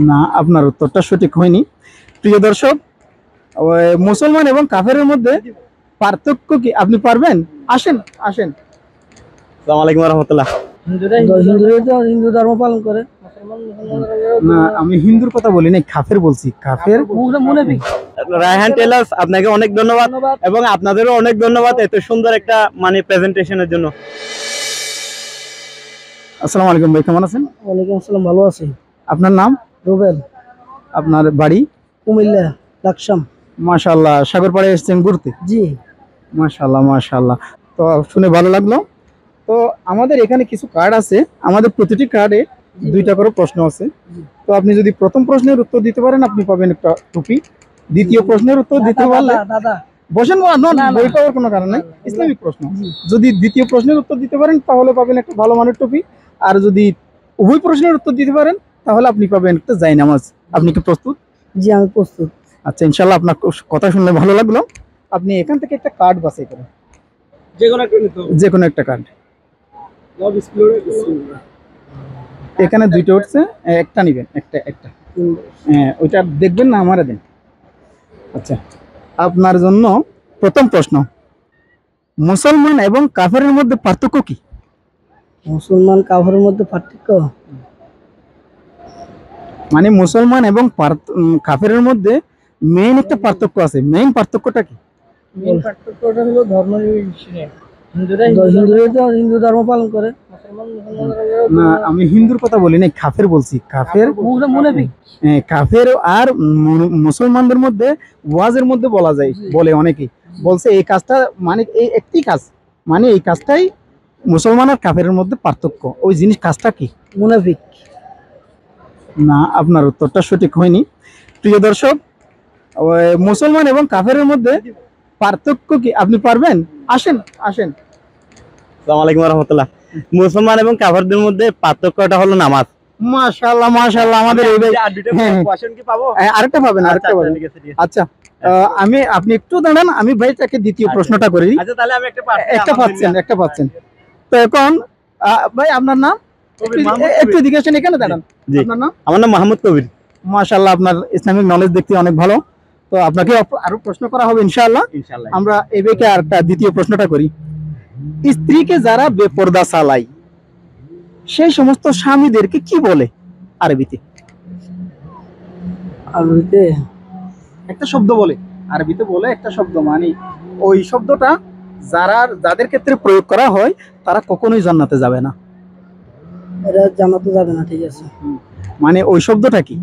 না, আপনার উত্তরটা সঠিক হয়নি। প্রিয় দর্শক, মুসলমান এবং কাফেরের মধ্যে পার্থক্য কি আপনি পারবেন? আসেন আসেন। আসসালামু আলাইকুম রাহমাতুল্লাহ। হিন্দু ধর্ম পালন করে। না, আমি হিন্দুর কথা বলি নাই, কাফের বলছি। কাফের রায়হান টেলার্স, আপনাকে অনেক ধন্যবাদ এবং আপনাদেরও অনেক ধন্যবাদ এত সুন্দর একটা প্রেজেন্টেশনের জন্য। আসসালামু আলাইকুম ভাই, কেমন আছেন? ওয়ালাইকুম আসসালাম, ভালো আছি। আপনার নাম? রুবেল। আপনার বাড়ি? কুমিল্লা, লাকসাম। মাশাআল্লাহ, সাগরপাড়ে এসেছেন ঘুরতে? জি। মাশাআল্লাহ মাশাআল্লাহ, তো শুনে ভালো লাগলো। তো আমাদের এখানে কিছু কার্ড আছে, আমাদের প্রতিটি কার্ডে দুইটা করে প্রশ্ন আছে। তো আপনি যদি প্রথম প্রশ্নের উত্তর দিতে পারেন আপনি পাবেন একটা টুপি। দ্বিতীয় প্রশ্নের উত্তর দিতে পারলে বসেন, বই পাওয়ার কোনো কারণ নাই, ইসলামিক প্রশ্ন। যদি দ্বিতীয় প্রশ্নের উত্তর দিতে পারেন তাহলে পাবেন একটা ভালো মানের টুপি, আর যদি উভয় প্রশ্নের উত্তর দিতে পারেন তাহলে আপনি পাবেন একটা জায়নামাজ। আপনি কি প্রস্তুত? জি, আমি প্রস্তুত। আচ্ছা, ইনশাআল্লাহ আপনার কথা শুনলে ভালো লাগলো। আপনি এখান থেকে একটা কার্ড বাছাই করেন, যে কোনো একটা কার্ড। এখানে দুইটা উঠছে, একটা নিবেন, একটা হ্যাঁ, ওইটা দেখবেন না, আমারে দেন। আচ্ছা, আপনার জন্য প্রথম প্রশ্ন, মুসলমান এবং কাফেরের মধ্যে পার্থক্য কি? মুসলমান কাফেরের মধ্যে পার্থক্য, মানে মুসলমান এবং কাফেরের মধ্যে মেইন একটা পার্থক্য আছে। মেইন পার্থক্যটা কি? মেইন পার্থক্যটা হলো ধর্ম নির্বিশেষে। হিন্দু ধর্ম পালন করে। না, আমি হিন্দুর কথা বলি নাই, কাফের বলছি। কাফের কাফের আর মুসলমানদের মধ্যে ওয়াজের মধ্যে বলা যায়, বলে অনেকেই বলছে এই কাজটা, মানে এই একটি কাজ, মানে এই কাজটাই মুসলমান আর কাফেরের মধ্যে পার্থক্য। ওই জিনিস কাজটা কি? মুনাফিক। না, আপনার উত্তরটা সঠিক হয়নি। প্রিয় দর্শক, মুসলমান এবং কাফেরের মধ্যে পার্থক্য কি আপনি পারবেন? আসেন আসেন। আসসালামু আলাইকুম রাহমাতুল্লাহ। মুসলমান এবং কাফেরদের মধ্যে পার্থক্যটা হলো নামাজ। মাশাআল্লাহ মাশাআল্লাহ, আমাদের এই ভাই আরেকটা পাবেন, আরেকটা পাবেন। আচ্ছা, আপনি একটু দাঁড়ান, আমি ভাইটাকে দ্বিতীয় প্রশ্নটা করি। আচ্ছা, তাহলে আমি একটা পাচ্ছেন। তো এখন ভাই আপনার নাম? একটু জিজ্ঞেস, এখানে দাঁড়ান। আপনার নাম? আমার নাম মাহমুদ কবির। মাশাআল্লাহ, আপনার ইসলামিক নলেজ দেখতে অনেক ভালো। তো আপনাকে আরো প্রশ্ন করা হবে ইনশাআল্লাহ। আমরা এই ভাইকে আরেকটা দ্বিতীয় প্রশ্নটা করি। স্ত্রীকে যারা বেপরদা চালায় সেই সমস্ত স্বামীদেরকে কি বলে আরবিতে? আরবিতে একটা শব্দ বলে, আরবিতে বলে একটা শব্দ, মানে ওই শব্দটা যাদের ক্ষেত্রে প্রয়োগ করা হয় তারা কখনোই জান্নাতে যাবে না। এরা জান্নাতে যাবে না, ঠিক আছে। মানে ওই শব্দটা কি,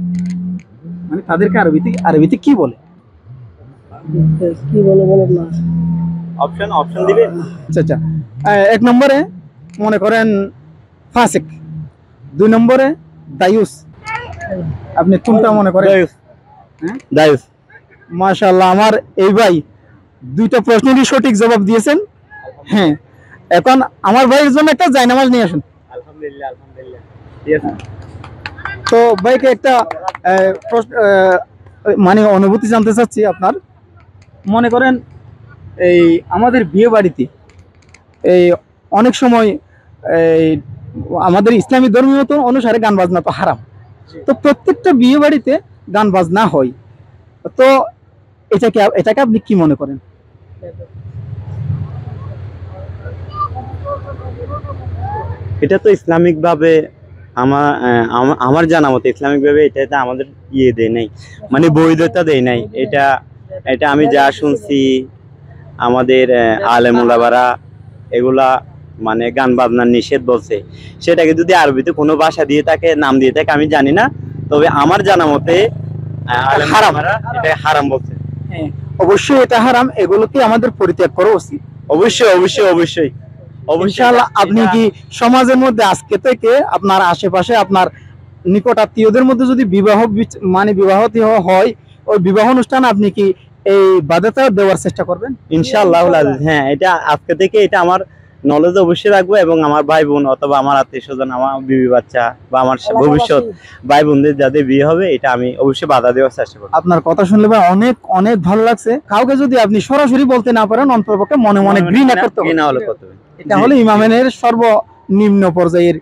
মানে তাদেরকে আরবিতে কি বলে? কি বলে বলেন না। অপশন দিবে? আচ্ছা, এক নম্বরে মনে করেন ফাসিক, দুই নম্বরে দায়ুস। আপনি কোনটা মনে করেন? দায়ুস। মাশাআল্লাহ, আমার এই ভাই দুইটা প্রশ্নেরই সঠিক জবাব দিয়েছেন। হ্যাঁ, এখন আমার ভাইয়ের জন্য একটা জায়নামাজ নিয়ে আসুন। আলহামদুলিল্লাহ আলহামদুলিল্লাহ, ঠিক আছে। তো ভাইকে একটা মানে অনুভূতি জানতে চাচ্ছি আপনার। মনে করেন এই আমাদের বিয়ে বাড়িতে এই অনেক সময় এই আমাদের ইসলামী ধর্মীয় অনুসারে গান বাজনা তো হারাম। তো প্রত্যেকটা বিয়ে বাড়িতে গান বাজনা হয়, তো এটাকে আপনি কি মনে করেন? এটা তো ইসলামিক ভাবে আমার জানা মতে ইসলামিক ভাবে এটা আমাদের দেয় নাই, মানে বৈধতা দেয় নাই। এটা আমি যা শুনছি, আমাদের আলেম ওলামারা এগুলা মানে গান বাজনার নিষেধ বলছে। সেটাকে যদি আরবিতে কোনো ভাষা দিয়ে থাকে, নাম দিয়ে থাকে, আমি জানি না, তবে আমার জানা মতে হারাম, এটা হারাম বলছে। হ্যাঁ, অবশ্যই এটা হারাম, এগুলোকে আমাদের পরিত্যাগ করা উচিত। অবশ্যই অবশ্যই অবশ্যই ইনশাআল্লাহ। আপনি কি সমাজের মধ্যে আজকে থেকে আপনার আশেপাশে আপনার নিকট আত্মীয়দের মধ্যে যদি বিবাহ হয়, ওই বিবাহ অনুষ্ঠানে আপনি কি এই বাধ্যতা দেওয়ার চেষ্টা করবেন? ইনশাআল্লাহ। হ্যাঁ, এটা আজকে থেকে এটা আমার নলেজ অবশ্যই রাখবো, এবং আমার ভাই বোন অথবা আমার আত্মীয় স্বজন, আমার বিবি বাচ্চা বা আমার ভবিষ্যৎ ভাই বোনদের যাদের বিয়ে হবে, এটা আমি অবশ্যই বাধা দেওয়ার চেষ্টা করবো। আপনার কথা শুনলে ভাই অনেক অনেক ভালো লাগছে। কাউকে যদি আপনি সরাসরি বলতে না পারেন, অন্তরপক্ষে মনে মনে ঘৃণা করতে হবে। এটা হলো ইমামের সর্বনিম্ন পর্যায়ের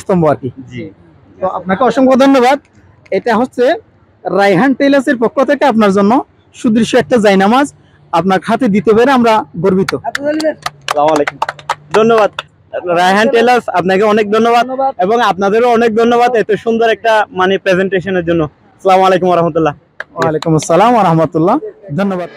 স্তম্ভ আর কি। জি, তো আপনাকে অসংখ্য ধন্যবাদ। এটা হচ্ছে রায়হান টেলার্সের পক্ষ থেকে আপনার জন্য সুদৃশ্য একটা জায়নামাজ আপনার হাতে দিতে পেরে আমরা গর্বিত। আসসালামু আলাইকুম। ধন্যবাদ রায়হান টেলার্স, আপনাকে অনেক ধন্যবাদ এবং আপনাদেরও অনেক ধন্যবাদ এত সুন্দর একটা মানে প্রেজেন্টেশনের জন্য। আসসালামু আলাইকুম ওয়া রাহমাতুল্লাহ। ওয়ালাইকুম আসসালাম ওয়া রাহমাতুল্লাহ। ধন্যবাদ।